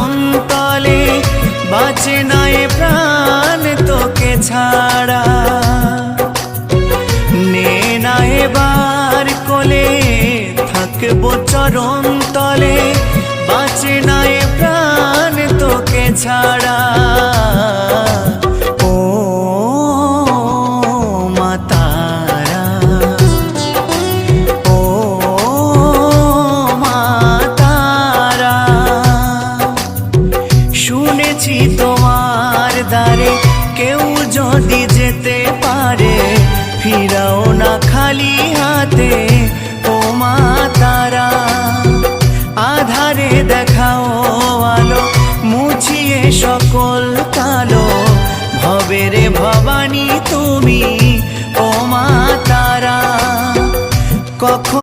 চরণ তলে, বাঁচে না এ প্রাণ তোকে ছাড়া। নে না এবার কোলে, থাকবো চরণ তলে, বাঁচে না এ প্রাণ তোকে ছাড়া। ও মা তারা, ও মা তারা, শুনেছি তোমার দ্বারে কেউ যদি যেতে পারে, ফিরাও না খালি হাতে ও মা তারা। আধারে দেখাও আলো, মুছিয়ে সকল কালো, ভবের ভবানী তুমি ও মা তারা। কখন